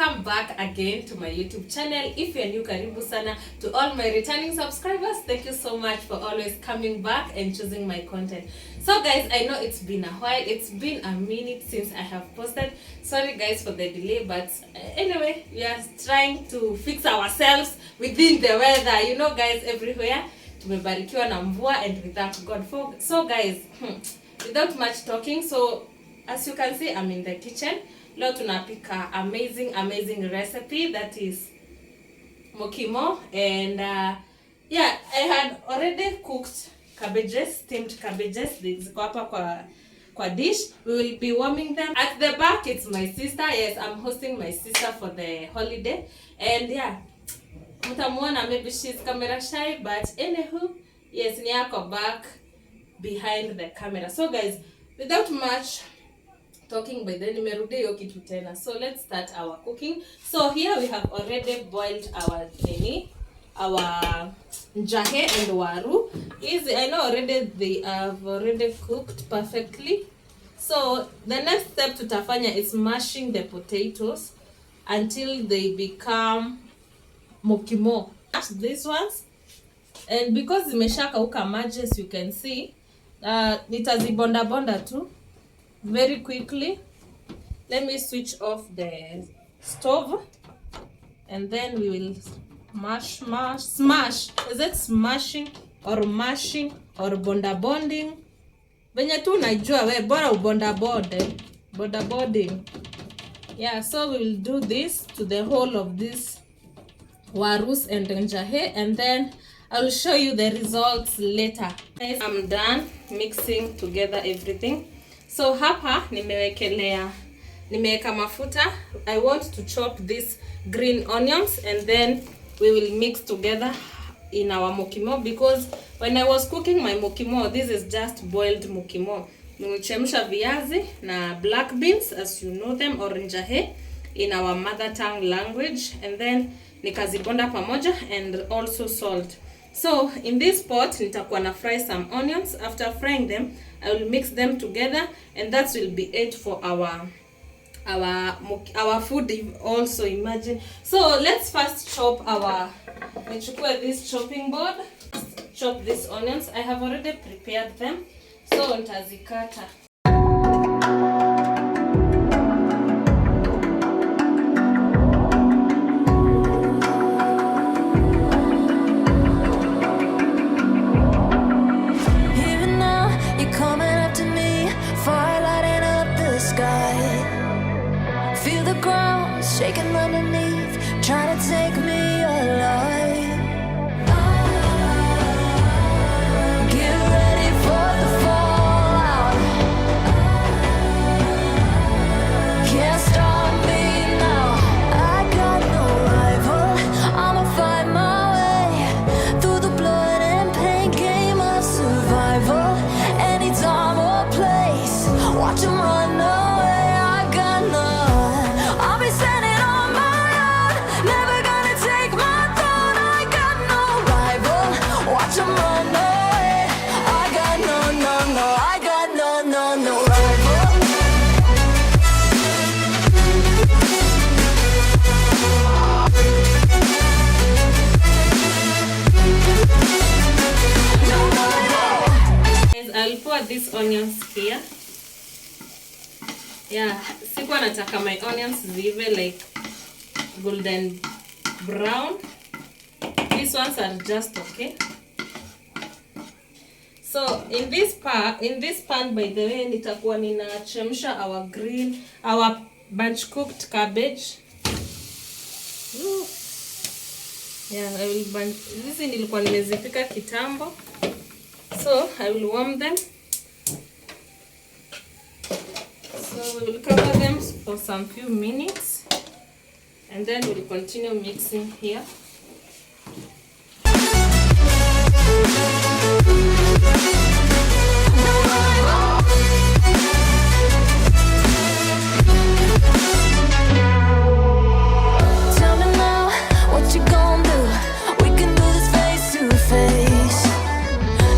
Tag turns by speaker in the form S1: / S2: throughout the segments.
S1: welcome back again to my YouTube channel. If you're new, karibu sana. To all my returning subscribers, thank you so much for always coming back and choosing my content. So guys, I know it's been a while, it's been a minute since I have posted. Sorry guys for the delay, but anyway, we are trying to fix ourselves within the weather. You know guys, everywhere tumebarikiwa na mvua and we thank God for. So guys, without much talking, so as you can see, I'm in the kitchen. Leo tunapika amazing recipe that is mokimo, and yeah, I had already cooked cabbages, steamed cabbages. Ziko hapa kwa dish. We will be warming them. At the back it's my sister. Yes, I'm hosting my sister for the holiday, and yeah, mtamuona maybe she's camera shy, but anywho, yes, ni yako back behind the camera. So guys, without much talking, by then nimerudi hiyo kitu tena. So let's start our cooking. So here we have already boiled our njahe and waru. Easy, I know already they have already cooked perfectly. So the next step tutafanya is mashing the potatoes until they become mokimo. Mash these ones, and because zimeshakauka maji, as you can see, nitazibonda tu very quickly. Let me switch off the stove, and then we will smash. Is it smashing or mashing or bonding? Venye tu najua we bora bonding. Yeah, so we will do this to the whole of this warus and njahe, and then I will show you the results later. Guys, I'm done mixing together everything. So hapa nimeweka mafuta. I want to chop these green onions, and then we will mix together in our mokimo, because when I was cooking my mokimo, this is just boiled mokimo. Nimechemsha viazi na black beans, as you know them, or njahe in our mother tongue language, and then nikazibonda pamoja, and also salt. So in this pot nitakuwa na fry some onions. After frying them, I will mix them together, and that will be it for our food also, imagine. So let's first chop nichukue this chopping board, chop these onions. I have already prepared them, so nitazikata.
S2: Shaking underneath, trying to take me alive. Get ready for the fallout. Can't stop me now. I got no rival. I'ma find my way through the blood and pain, game of survival. Any time or place, watch them run away. I got none. I'll be standing.
S1: I'll pour these onions here. Yeah, sikuwa nataka my onions zive like golden brown. These ones are just okay. So in this pan, by the way, nitakuwa ninachemsha our bunch cooked cabbage. Ooh. Yeah, I will bunch. Hizi nilikuwa nimezipika kitambo. So I will warm them. So we will cover them for some few minutes, and then we will continue mixing here.
S2: Tell me now, what you gonna do? We can do this face to face.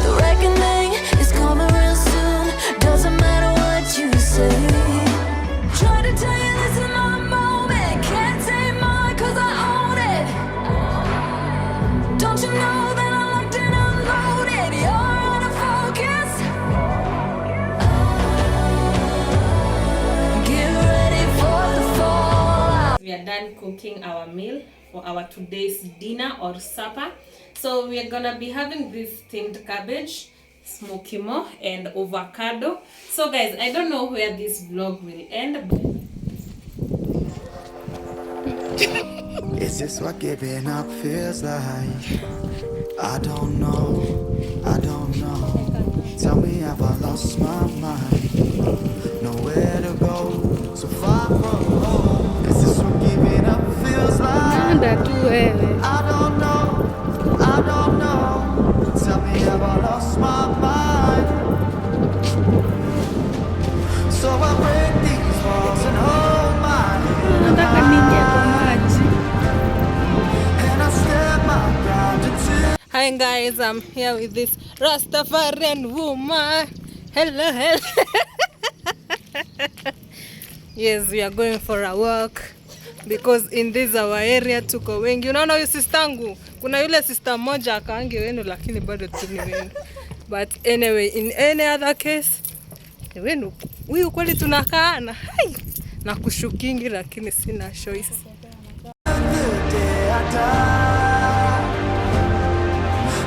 S2: The reckoning is coming real soon. Doesn't matter what you say. Try to tell you this is my moment. Can't take
S1: are done cooking our meal for our today's dinner or supper. So we are gonna be having this steamed cabbage, smoky mo, and avocado. So guys, I don't know where this vlog will end.
S3: Is this what giving up feels like? I don't know, I don't know. Tell me, have I lost my mind? Nowhere to go, so far from home. Is this what giving up feels like? I don't know, I don't know. Tell me, have I lost my mind? So I break these walls and hold my head and I step my ground into.
S1: Hi guys, I'm here with this Rastafarian woman. Hello, hello. Yes, we are going for a walk because in this our area tuko wengi. Unaona huyu sistangu, kuna yule sister moja akaange wenu lakini bado tu ni wengi. But anyway, in any other case, wenu huyu kweli tunakaana. Hai, na kushukingi lakini sina choice.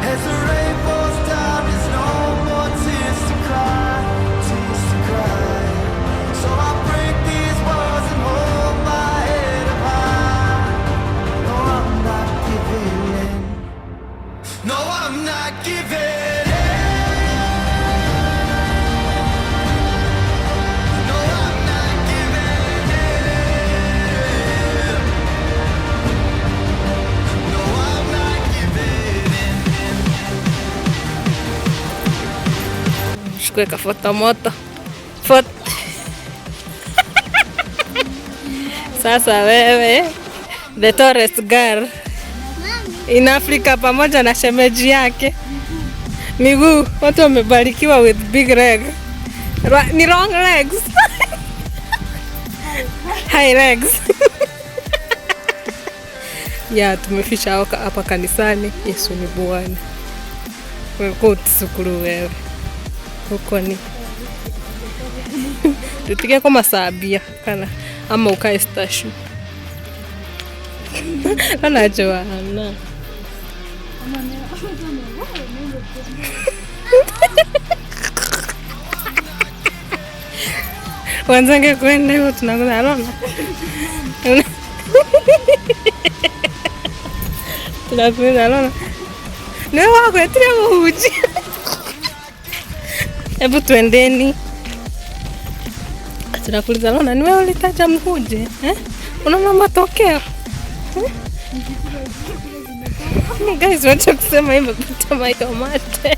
S3: As the rain falls down, there's no more tears to cry, tears to cry. So I break these walls and hold my head up high. No, I'm not giving in. No, I'm not giving in. No, I'm not giving in. No, I'm not giving in.
S1: Kuweka foto moto. Foto. Sasa wewe, the tallest girl in Africa pamoja na shemeji yake. Miguu, watu wamebarikiwa with big leg. Ni long legs. High legs. Ya, tumefisha hapa kanisani. Yesu ni Bwana. Wewe kutsukuru wewe. Huko ni tutige kwa masabia kana ama ukae station. Ana Joana. Wanzange kwenda hiyo tunakuza alona. Tunakuza alona. Ndio wako etia uji. Hebu tuendeni. Tunakuuliza lona, ni wewe ulitaja mkuje? Unaona matokeo? Guys, wacha kusema hivyo kutama hiyo mate.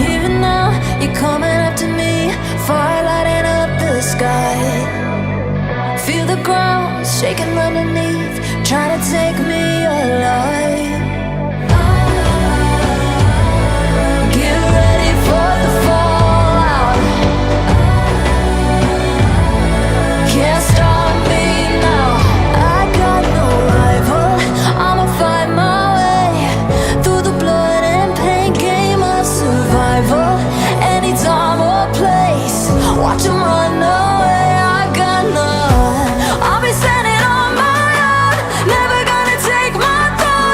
S2: Even now, you're coming up to me, fire lighting up the sky. Feel the ground shaking underneath, trying to take me alive. Get ready for the fallout. Can't stop me now. I got no rival. I'ma find my way through the blood and pain game of survival. Any time or place, watch 'em run away. I got none. I'll be standing on my own, never gonna take my throne.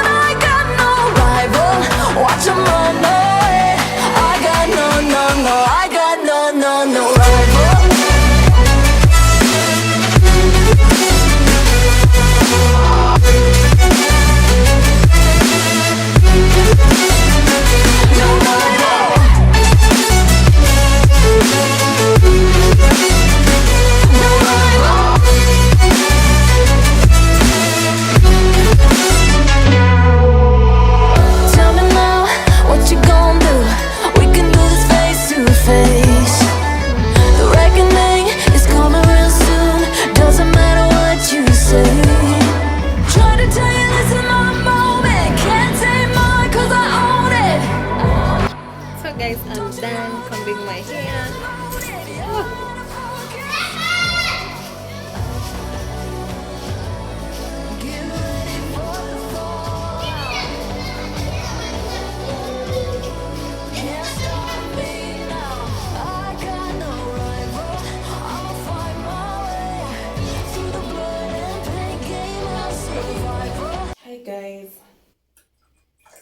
S1: Hi guys,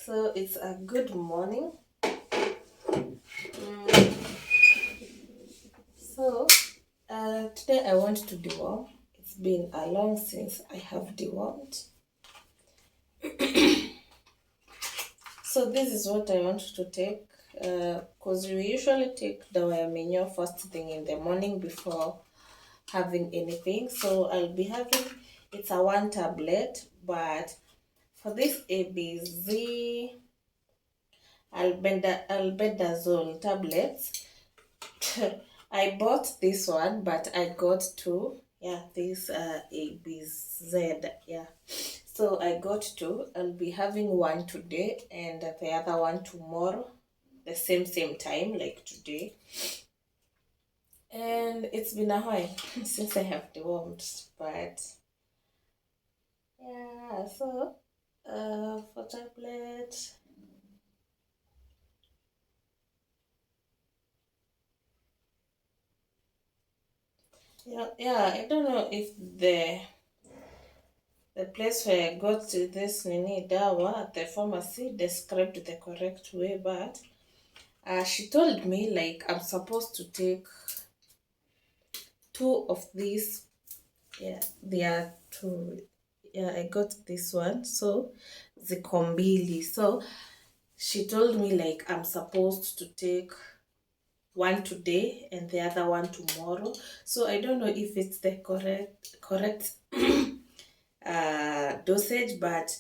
S1: so it's a good morning. So today I want to deworm. It's been a long since I have dewormed. So this is what I want to take, because we usually take dawa ya minyoo first thing in the morning before having anything. So I'll be having, it's a 1 tablet, but for this ABZ albendazole tablets, I bought this one, but I got two. Yeah, this ABZ. Yeah, so I got two. I'll be having one today and the other one tomorrow, the same time like today. And it's been a while since I have dewormed, but yeah. So for tablet, yeah, I don't know if the place where I got this nini dawa at the pharmacy described the correct way, but she told me like I'm supposed to take 2 of these. Yeah, there are 2. Yeah, I got this one, so ziko mbili. So she told me like I'm supposed to take one today and the other one tomorrow. So I don't know if it's the correct dosage, but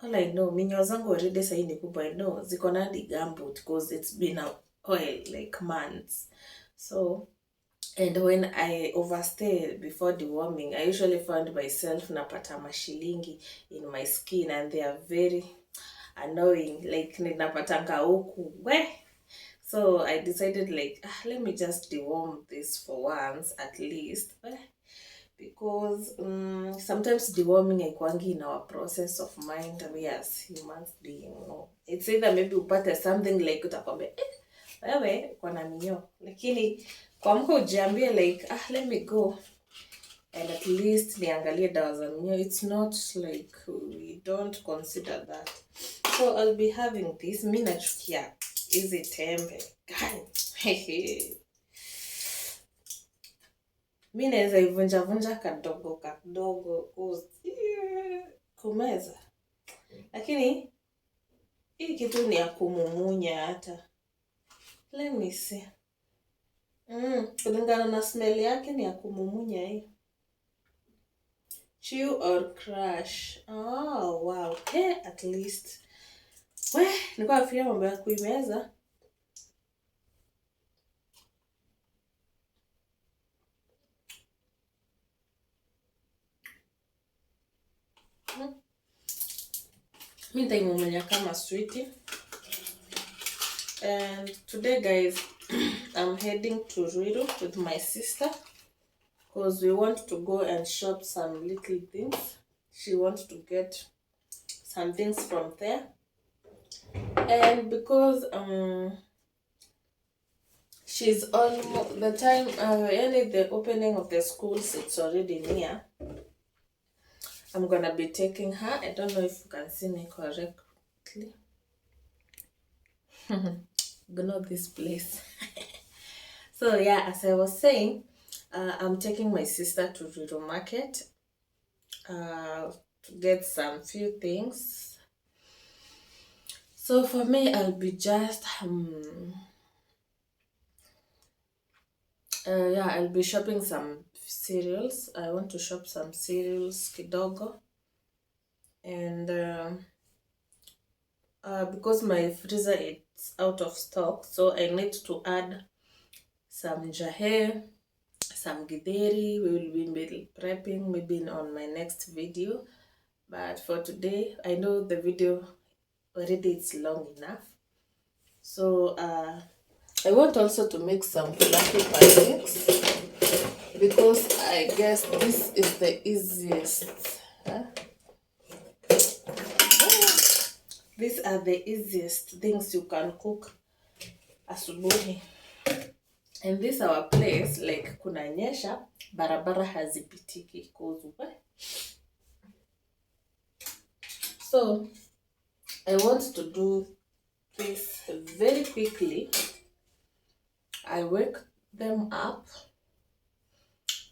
S1: all I know, minyoo zangu already sahi ni kubwa. I know ziko na hadi gumboot because it's been a oil like months. So, and when I overstay before deworming, I usually find myself napata mashilingi in my skin, and they are very annoying. Like ninapatanga huku we. So I decided like let me just deworm this for once at least, because sometimes deworming haikuangi in our process of mind. We as humans being, no, it's either maybe upate something like utakwambia wewe uko na minyoo, lakini kuamka ujiambie like let me go and at least niangalie dawa za minyoo. It's not like we don't consider that. So I'll be having this. Mi nachukia hizi tembe gani. Mi naweza ivunja kadogo kumeza, lakini hii kitu ni ya kumumunya hata. Let me see. Kulingana na smell yake ni ya kumumunya hii. Chew or crush. Oh wow. Hey, at least. Nilikuwa nafikiria mambo ya kuimeza. Mi nitaimumunya kama sweetie. And today guys, I'm heading to Ruiru with my sister because we want to go and shop some little things. She wants to get some things from there, and because she's almost the time the opening of the schools, it's already near. I'm gonna be taking her. I don't know if you can see me correctly. Ignore this place. So yeah, as I was saying, I'm taking my sister to Ruiru Market to get some few things. So for me, I'll be just I'll be shopping some cereals. I want to shop some cereals kidogo, and because my freezer is out of stock, so I need to add some jahe, some githeri. We will be meal prepping maybe on my next video, but for today I know the video already it's long enough. So I want also to make some fluffy pancakes, because I guess this is the easiest. These are the easiest things you can cook asubuhi. And this our place, like kunanyesha, barabara hazipitiki cause So I want to do this very quickly. I wake them up,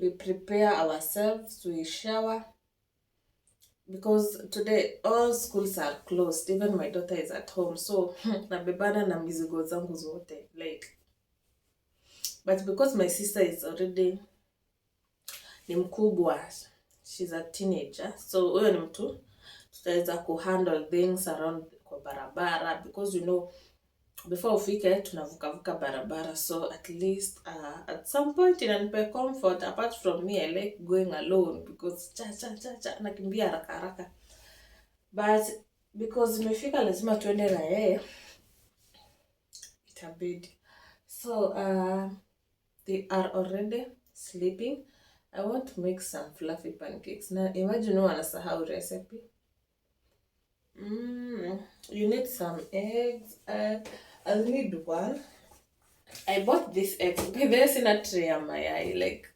S1: we prepare ourselves, we shower, because today all schools are closed, even my daughter is at home, so nabebana na mizigo zangu zote, like, but because my sister is already ni mkubwa, she's a teenager, so huyo ni mtu tutaweza kuhandle things around kwa barabara, because you know before ufike tunavuka barabara, so at least at some point inanipa comfort. Apart from me, I like going alone because cha nakimbia haraka, but because imefika lazima tuende na yeye, itabidi. So they are already sleeping. I want to make some fluffy pancakes. Now imagine wanasahau recipe. You need some eggs. I'll need one. I bought this eggs. By the way, sina tray ya mayai, like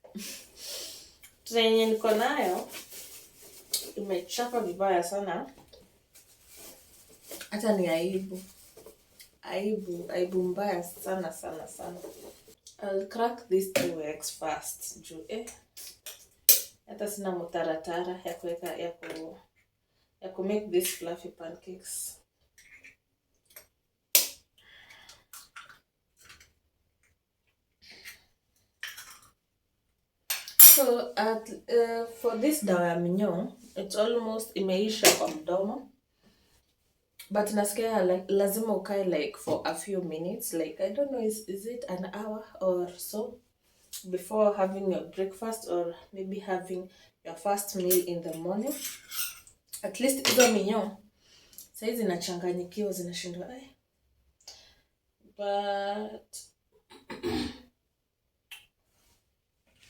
S1: tray yenye niko nayo imechapa vibaya sana, hata ni aibu mbaya sana. I'll crack these 2 eggs first juu hata sina mutaratara ya kuweka ya ku make these fluffy pancakes. So for this dawa ya minyoo, it's almost imeisha kwa mdomo, but nasikia like lazima ukae like for a few minutes, like I don't know, is it an hour or so before having your breakfast or maybe having your first meal in the morning. At least hizo minyoo saizi zinachanganyikiwa, zinashindwa but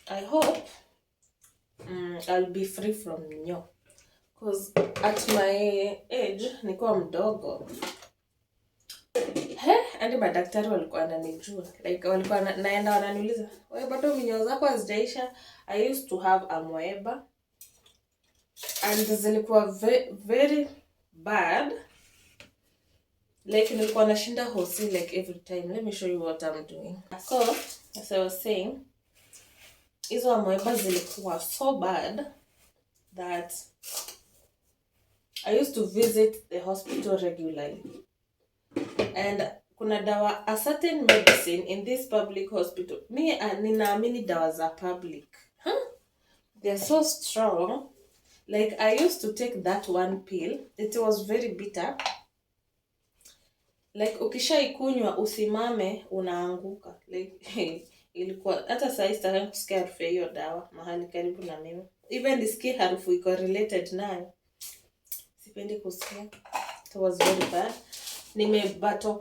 S1: I hope I'll be free from minyoo, because at my age nikuwa mdogo hadi madaktari walikuwa wananijua, like walikuwa naenda wananiuliza, wewe bado minyoo zako hazijaisha? I used to have amoeba and zilikuwa very bad, like nilikuwa nashinda hosi like every time. Let me show you what I'm doing. So as I was saying, hizo amoeba zilikuwa so bad that I used to visit the hospital regularly, and kuna dawa, a certain medicine in this public hospital. Me ninaamini dawa za public, they're so strong. Like I used to take that one pill, it was very bitter, like ukishaikunywa usimame unaanguka, like ilikuwa hata saa hii sitaki kusikia harufu ya hiyo dawa mahali karibu na mimi, even nisikie harufu iko related nayo sipendi kusikia. It was very bad. Nimebato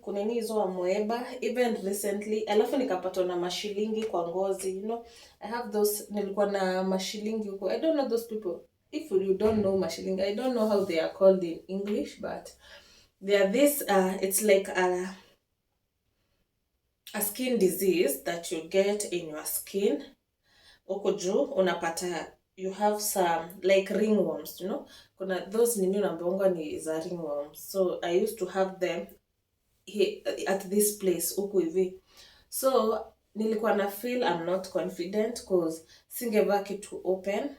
S1: kunini hizo amoeba even recently, alafu nikapatwa na mashilingi kwa ngozi, you know. I have those, nilikuwa na mashilingi huko. I don't know those people. If you don't know mashilingi, I don't know how they are called in English, but they are this it's like a skin disease that you get in your skin. Huko juu unapata you have some like ringworms, you know. Kuna those nini unambongwa ni za ringworms. So I used to have them here at this place huko hivi. So nilikuwa na feel I'm not confident because singevaa kitu open.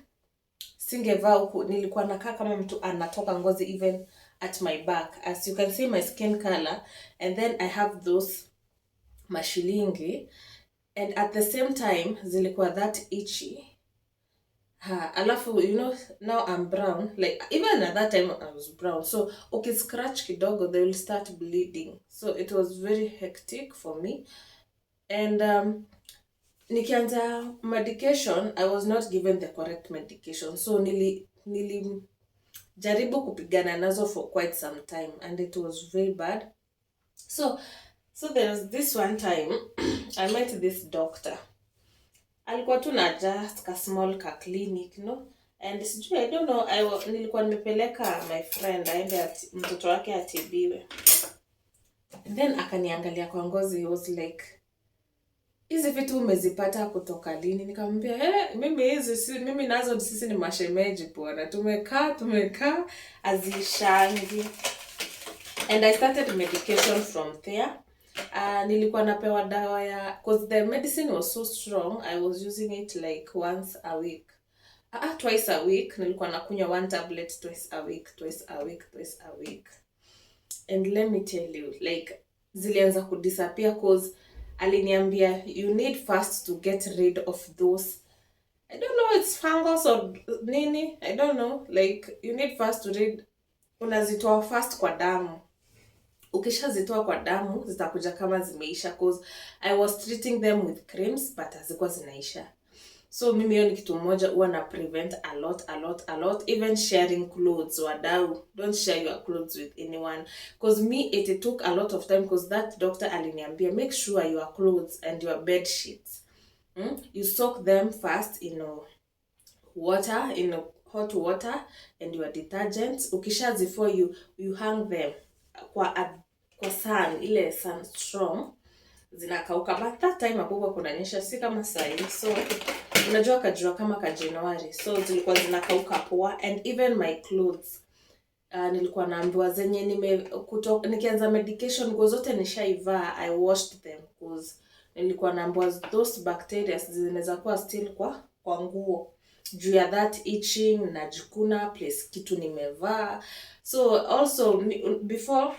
S1: Singevaa huko, nilikuwa nakaa kama mtu anatoka ngozi even at my back. As you can see my skin color, and then I have those mashilingi, and at the same time zilikuwa that itchy. Alafu you know, now I'm brown, like even at that time I was brown, so okay, scratch kidogo they will start bleeding. So it was very hectic for me, and nikianza medication I was not given the correct medication, so nili jaribu kupigana nazo for quite some time, and it was very bad. So there was this one time I met this doctor. Alikuwa tu na just a small clinic, you know, and sijui, I don't know, nilikuwa nimepeleka my friend aende mtoto wake atibiwe, and then akaniangalia kwa ngozi. He was like, hizi vitu umezipata kutoka lini? Nikamwambia mimi nazo sisi ni mashemeji bwana, tumekaa azishangi. And I started medication from there. Nilikuwa napewa dawa ya, cause the medicine was so strong, I was using it like once a week. Twice a week. Nilikuwa nakunywa 1 tablet twice a week. And let me tell you, like, zilianza kudisappear cause aliniambia you need first to get rid of those, I don't know, it's fungus or nini, I don't know, like you need first to unazitoa first kwa damu. Ukishazitoa kwa damu zitakuja kama zimeisha, cause I was treating them with creams but hazikuwa zinaisha. So mimi hiyo ni kitu moja huwa na prevent a lot. Even sharing clothes, wadau, don't share your clothes with anyone, cause me it took a lot of time, cause that doctor aliniambia make sure your clothes and your bed sheets, you soak them first in water, in hot water, and your detergents. Ukishazifua you hang them kwa sun, ile sun strong, zinakauka. But that time hakuwa kunanyesha, si kama sasa. So unajua kajua kama ka January, so zilikuwa zinakauka poa. And even my clothes, nilikuwa naambiwa zenye nikianza medication nguo zote nishaivaa, I washed them, cause nilikuwa naambiwa those bacteria zinaweza kuwa still kwa nguo juu ya that itching na jikuna place kitu nimevaa. So also before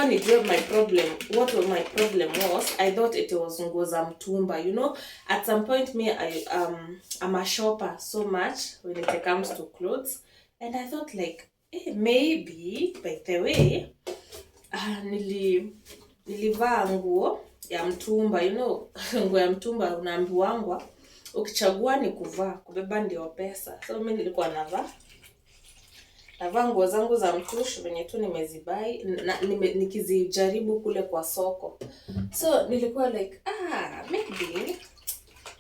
S1: nijue my problem, what my problem was, I thought it was nguo za mtumba. You know, at some point me I'm a shopper so much when it comes to clothes, and I thought like maybe by the way nilivaa nguo ya mtumba. You know, nguo ya mtumba unaambiwangwa ukichagua ni kuvaa, kubeba ndio pesa. So mimi nilikuwa navaa nguo zangu za mtushu venye tu nimezibai nikizijaribu kule kwa soko. So nilikuwa like maybe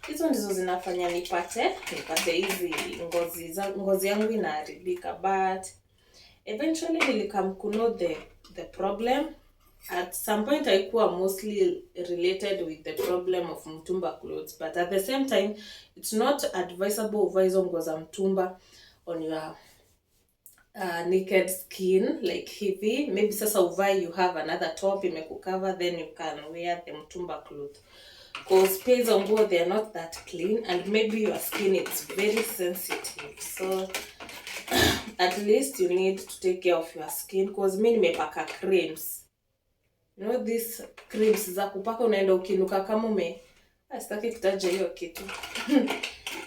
S1: hizo ndizo zinafanya nipate hizi ngozi yangu inaharibika. But eventually nilikam know the problem. At some point haikuwa mostly related with the problem of mtumba clothes, but at the same time it's not advisable uvae hizo nguo za mtumba on your naked skin like hivi. Maybe sasa uvae, you have another top imekucover, then you can wear the mtumba cloth, cause pia hizo nguo they are not that clean, and maybe your skin is very sensitive. So at least you need to take care of your skin, cause mimi nimepaka creams. You know, these creams za kupaka unaenda ukinuka kama sitaki kutaja hiyo kitu.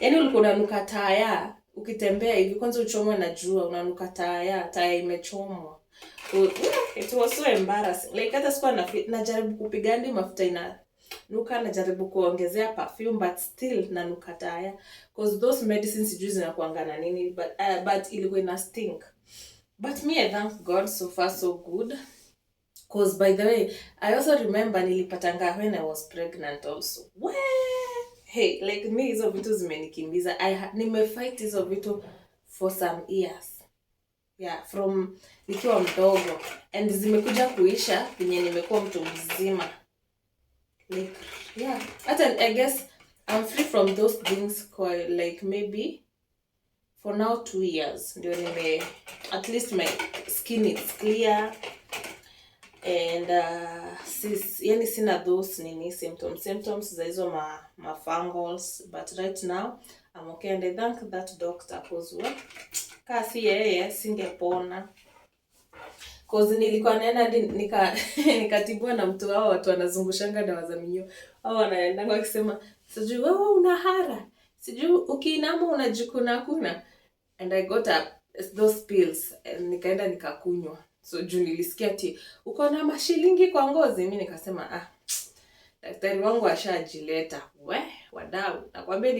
S1: Yaani ulikuwa unanuka taya ukitembea hivi, kwanza uchomwe na jua, unanuka taya imechomwa. It was so embarrassing. Like hata sikuwa najaribu kupiga ndi mafuta inanuka, najaribu kuongezea perfume, but still nanuka taya, cause those medicines sijui zinakuanga na nini, but ilikuwa ina stink. But me, I thank God, so far so good. Cause by the way, I also remember nilipatanga when I was pregnant also. Hey, like me hizo vitu zimenikimbiza. Nimefight hizo vitu for some years. Yeah, from nikiwa mdogo. And zimekuja kuisha penye nimekuwa mtu mzima. Like, yeah. I guess I'm free from those things quite, like maybe for now 2 years. Ndio at least my skin is clear. And yani sina those symptoms za hizo ma fungals, but right now I'm okay, and I thank that doctor, cause kasi yeye singepona, cause nilikuwa naenda nikatibwa na mtu wao, watu wanazungushanga dawa za minyoo au wanaenda wakisema sijui wewe una hara, sijui ukiinama unajikuna, and I got those pills and nikaenda nikakunywa. So juu nilisikia uko na mashilingi kwa ngozi, mimi nikasema daktari wangu ashajileta. Wadau, nakwambia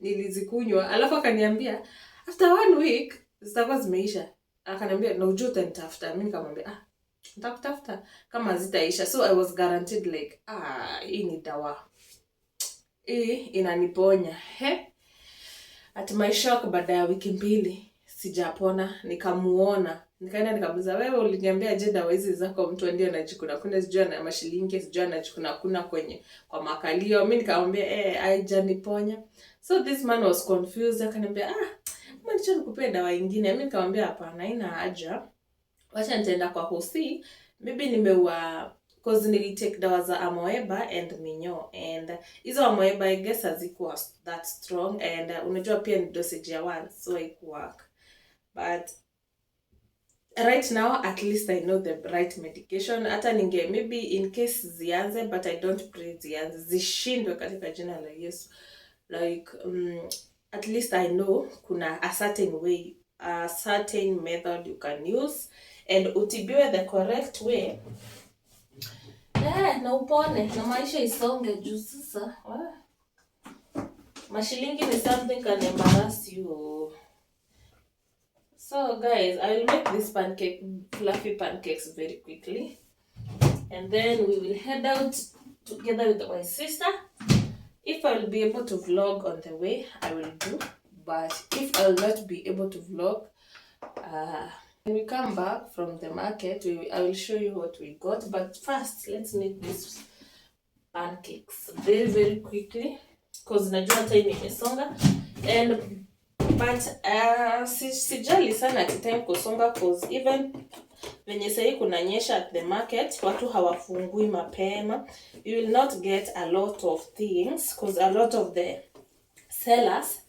S1: nilizikunywa, alafu akaniambia after 1 week zitakuwa zimeisha. Akaniambia na ujue utanitafuta. Mimi nikamwambia nitakutafuta kama zitaisha. So I was guaranteed like hii ni dawa, hii inaniponya. At my shock, baada ya wiki 2 sijapona, nikamuona. Nikaenda nikamuuliza, wewe uliniambia je dawa hizi zako mtu ndio anajikuna kuna sijua na mashilingi sijua anajikuna kuna kwenye kwa makalio. Mimi nikamwambia haijaniponya. So this man was confused, akaniambia mbona nikupe dawa nyingine? Mimi nikamwambia hapana, haina haja. Wacha nitaenda kwa hosi. Maybe nimeua cause nilitake dawa za amoeba and minyo, and hizo amoeba I guess hazikuwa that strong, and unajua pia ni dosage ya once, so haikuwork. But right now at least I know the right medication. Hata maybe in case zianze, but I don't pray zianze, zishindwe katika jina la Yesu. Like at least I know kuna a certain way, a certain method you can use and utibiwe the correct way. Na upone na maisha isonge juu sasa. Mashilingi ni something can embarrass you. So guys, I will make this fluffy pancakes very quickly, and then we will head out together with my sister. If I will be able to vlog on the way, I will do, but if I will not be able to vlog, when we come back from the market, I will show you what we got. But first, let's make these pancakes very, very quickly, because najua time imesonga. And but sijali sana time kusonga, because even venye sahi kunanyesha at the market, watu hawafungui mapema. You will not get a lot of things because a lot of the sellers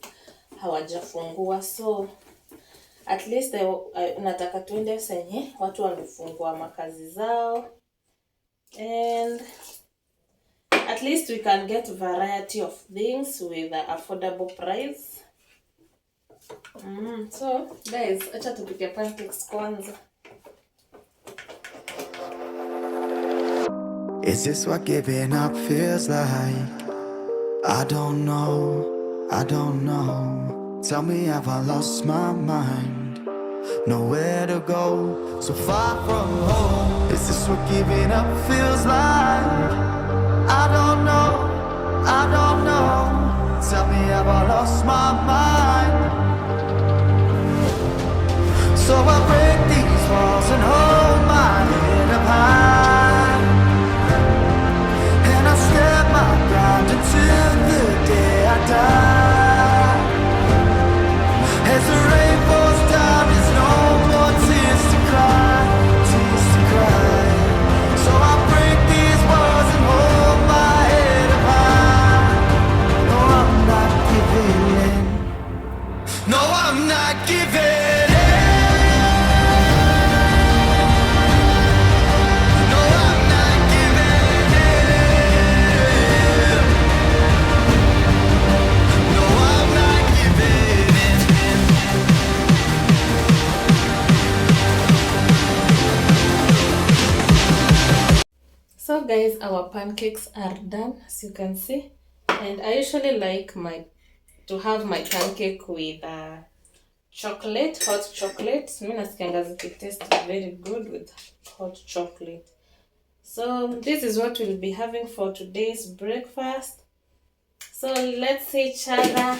S1: hawajafungua. So at least nataka tuende senye watu wamefungua makazi zao, and at least we can get variety of things with an affordable price. So guys, acha tupike pancakes kwanza.
S3: Is this what giving up feels like? I don't know, I don't know. Tell me, have I lost my mind? Nowhere to go, so far from home. Is this what giving up feels like? I don't know, I don't know. Tell me, have I lost my mind? So I break these walls and hold my head up high, and I step my ground until the day I die. As the rain falls down, there's no more tears to cry, tears to cry. So I break these walls and hold my head up high. No, I'm not giving in. No, I'm not giving in.
S1: So guys, our pancakes are done, as you can see, and I usually like to have my pancake with chocolate, hot chocolate. Mimi nasikianga zikitaste very good with hot chocolate. So this is what we'll be having for today's breakfast. So let's see each other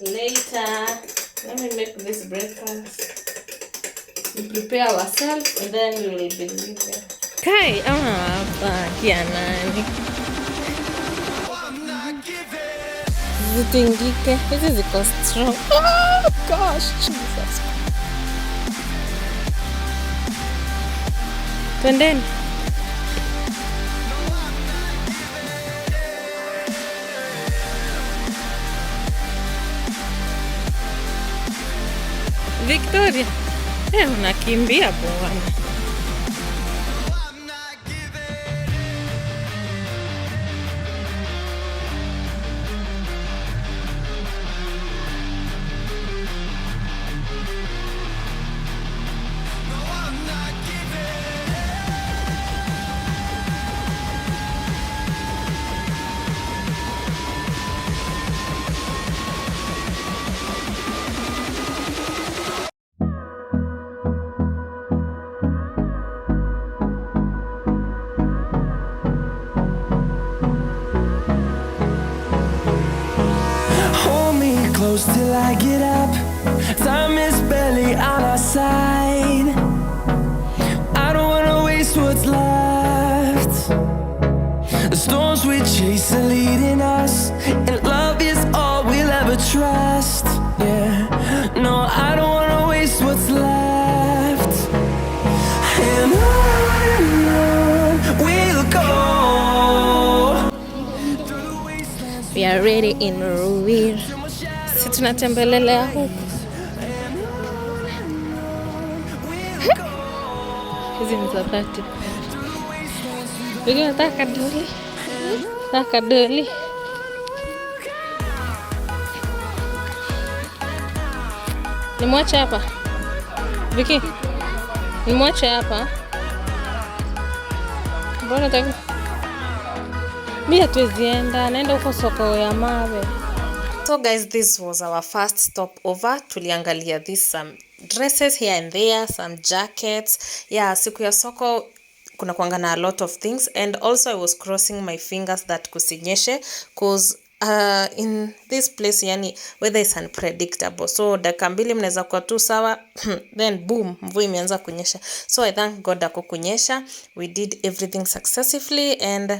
S1: later. Let me make this breakfast. We prepare ourselves and then we will be leaving.
S4: Kai, kianani zitingike hizi ziko strong. Oh gosh, Jesus. Twendeni. Victoria, unakimbia bwana.
S5: close till I get up. Time is barely on our side. I don't wanna waste what's left. The storms we chase are leading us, and love is all we'll ever trust. Yeah, no, I don't wanna waste what's left. And on we'll go.
S4: We are ready in Ruir. Si tunatembelelea huku. Hizi ni za 30. Wengine nataka doli. Nataka doli. Nimwache hapa. Viki. Nimwache hapa. Mbona nataka mimi hatuwezi enda, naenda huko soko ya mawe. So guys, this was our first stop over. Tuliangalia some dresses here and there, some jackets. Yeah, siku ya soko kuna kuangana a lot of things, and also I was crossing my fingers that kusinyeshe cause in this place yani weather is unpredictable, so dakika mbili mnaweza kuwa tu sawa then boom, mvua imeanza kunyesha. So I thank God akukunyesha. We did everything successfully, and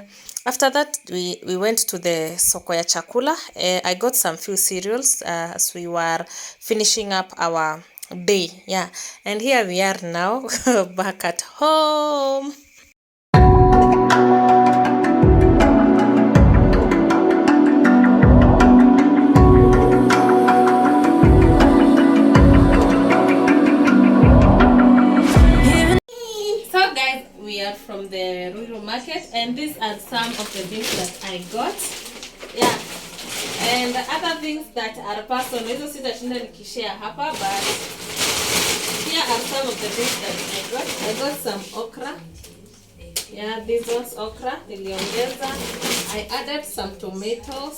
S4: after that we went to the soko ya chakula. I got some few cereals as we were finishing up our day. Yeah, and here we are now back at home. From the rural market, and these are some of the things that I got. Yeah, and other things that are personal, hizo sitashinda nikishare hapa, but here are some of the things that I got. I got some okra. Yeah, this was okra niliongeza. I added some tomatoes,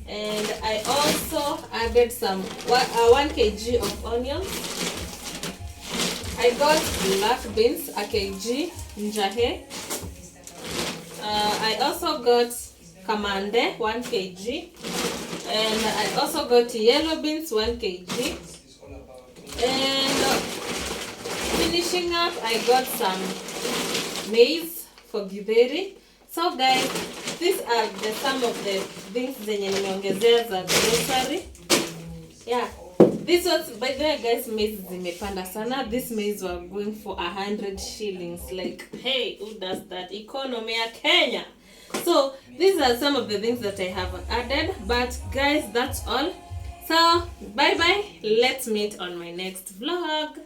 S4: and I also added some 1 kg of onions. I got black beans, a kg, njahe. I also got kamande, 1 kg. And I also got yellow beans, 1 kg. And finishing up, I got some maize for githeri. So guys, these are some of the things zenye nimeongezea za grocery. Yeah. This was, by the way guys, maize zimepanda sana. This maize were going for 100 shillings. Like, hey, who does that? Economy ya Kenya. So, these are some of the things that I have added. But guys, that's all. So, bye-bye. Let's meet on my next vlog.